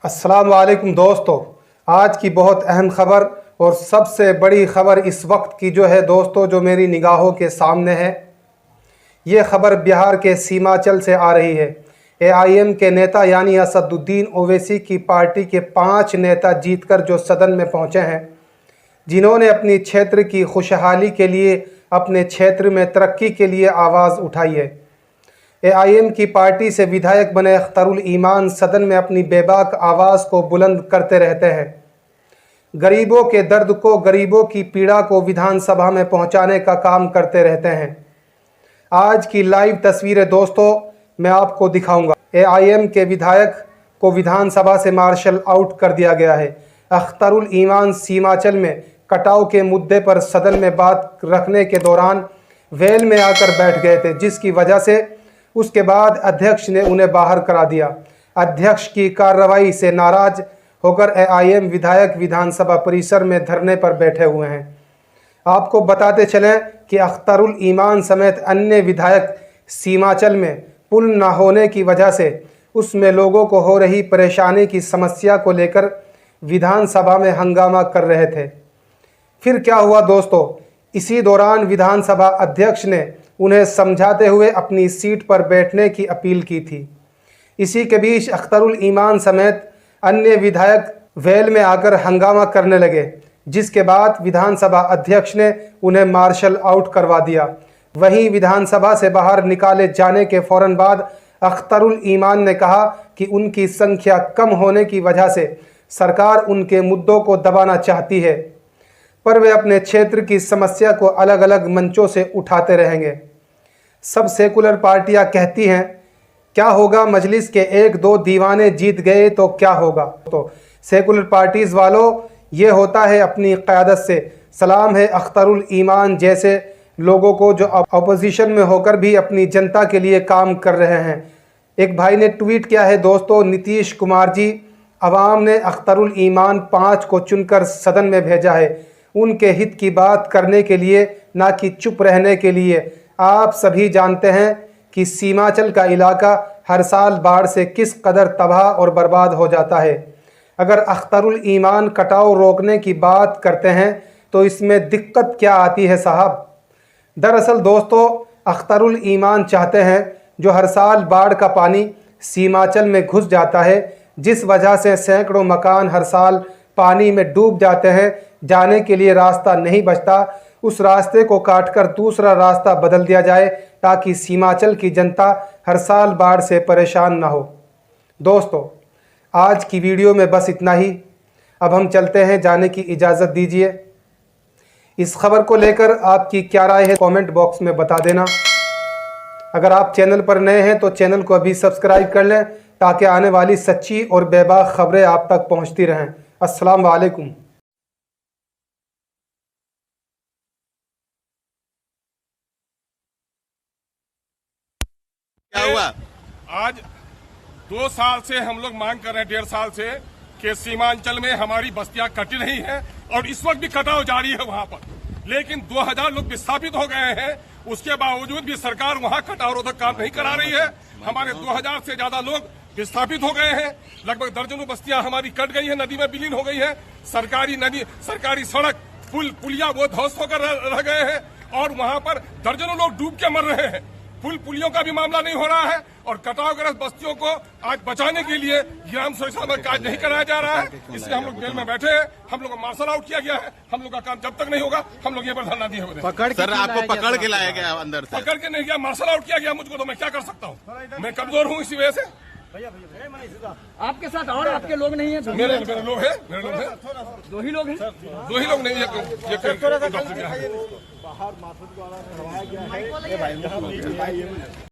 अस्सलाम वालेकुम दोस्तों, आज की बहुत अहम ख़बर और सबसे बड़ी ख़बर इस वक्त की जो है दोस्तों, जो मेरी निगाहों के सामने है, ये ख़बर बिहार के सीमांचल से आ रही है। AIM के नेता यानी असदुद्दीन ओवैसी की पार्टी के 5 नेता जीतकर जो सदन में पहुँचे हैं, जिन्होंने अपनी क्षेत्र की खुशहाली के लिए, अपने क्षेत्र में तरक्की के लिए आवाज़ उठाई है। AIM की पार्टी से विधायक बने अख्तरुल ईमान सदन में अपनी बेबाक आवाज़ को बुलंद करते रहते हैं। गरीबों के दर्द को, गरीबों की पीड़ा को विधानसभा में पहुंचाने का काम करते रहते हैं। आज की लाइव तस्वीरें दोस्तों मैं आपको दिखाऊंगा। AIM के विधायक को विधानसभा से मार्शल आउट कर दिया गया है। अख्तरुल ईमान सीमांचल में कटाव के मुद्दे पर सदन में बात रखने के दौरान वेल में आकर बैठ गए थे, जिसकी वजह से उसके बाद अध्यक्ष ने उन्हें बाहर करा दिया। अध्यक्ष की कार्रवाई से नाराज होकर AIM विधायक विधानसभा परिसर में धरने पर बैठे हुए हैं। आपको बताते चलें कि अख्तरुल ईमान समेत अन्य विधायक सीमांचल में पुल न होने की वजह से उसमें लोगों को हो रही परेशानी की समस्या को लेकर विधानसभा में हंगामा कर रहे थे। फिर क्या हुआ दोस्तों, इसी दौरान विधानसभा अध्यक्ष ने उन्हें समझाते हुए अपनी सीट पर बैठने की अपील की थी। इसी के बीच अख्तरुल ईमान समेत अन्य विधायक वेल में आकर हंगामा करने लगे, जिसके बाद विधानसभा अध्यक्ष ने उन्हें मार्शल आउट करवा दिया। वहीं विधानसभा से बाहर निकाले जाने के फ़ौरन बाद अख्तरुल ईमान ने कहा कि उनकी संख्या कम होने की वजह से सरकार उनके मुद्दों को दबाना चाहती है, पर वे अपने क्षेत्र की समस्या को अलग अलग मंचों से उठाते रहेंगे। सब सेकुलर पार्टियां कहती हैं, क्या होगा मजलिस के 1-2 दीवाने जीत गए तो क्या होगा। तो सेकुलर पार्टीज़ वालों, ये होता है अपनी क़यादत से। सलाम है अख्तरुल ईमान जैसे लोगों को जो अपोजिशन में होकर भी अपनी जनता के लिए काम कर रहे हैं। एक भाई ने ट्वीट किया है दोस्तों, नीतीश कुमार जी, अवाम ने अख्तरुल ईमान 5 को चुनकर सदन में भेजा है, उनके हित की बात करने के लिए, ना कि चुप रहने के लिए। आप सभी जानते हैं कि सीमांचल का इलाका हर साल बाढ़ से किस कदर तबाह और बर्बाद हो जाता है। अगर अख्तरुल ईमान कटाव रोकने की बात करते हैं तो इसमें दिक्कत क्या आती है साहब। दरअसल दोस्तों, अख्तरुल ईमान चाहते हैं जो हर साल बाढ़ का पानी सीमांचल में घुस जाता है, जिस वजह से सैकड़ों मकान हर साल पानी में डूब जाते हैं, जाने के लिए रास्ता नहीं बचता। उस रास्ते को काटकर दूसरा रास्ता बदल दिया जाए ताकि सीमांचल की जनता हर साल बाढ़ से परेशान ना हो। दोस्तों, आज की वीडियो में बस इतना ही। अब हम चलते हैं, जाने की इजाज़त दीजिए। इस खबर को लेकर आपकी क्या राय है कमेंट बॉक्स में बता देना। अगर आप चैनल पर नए हैं तो चैनल को अभी सब्सक्राइब कर लें ताकि आने वाली सच्ची और बेबाक खबरें आप तक पहुंचती रहें। अस्सलाम वालेकुम। क्या हुआ? आज 2 साल से हम लोग मांग कर रहे हैं, 1.5 साल से, कि सीमांचल में हमारी बस्तियां कटी रही हैं और इस वक्त भी कटाव जारी है वहां पर। लेकिन 2000 लोग विस्थापित हो गए हैं, उसके बावजूद भी सरकार वहां कटाव रोधक काम नहीं करा रही है। हमारे 2000 से ज्यादा लोग विस्थापित हो गए हैं। लगभग दर्जनों बस्तियां हमारी कट गई है, नदी में विलीन हो गई है। सरकारी सड़क, पुलिया वो ध्वस्त होकर रह गए हैं और वहां पर दर्जनों लोग डूब के मर रहे हैं। पुलियों का भी मामला नहीं हो रहा है और कटावग्रस्त बस्तियों को आज बचाने के लिए ग्राम सुरक्षा में कार्य नहीं कराया जा रहा है। इसलिए हम लोग जेल में बैठे हैं। हम लोग को मार्शल आउट किया गया है। हम लोग का काम जब तक नहीं होगा हम लोग ये पर धरना दिए हुए हैं। सर, आपको पकड़ के लाया गया अंदर से? पकड़ के नहीं गया, मार्शल आउट किया गया मुझको। तो मैं क्या कर सकता हूँ, मैं कमजोर हूँ इसी वजह से। आपके साथ और आपके लोग नहीं है? मेरे लोग हैं, 2 ही लोग हैं। 2 ही लोग नहीं है।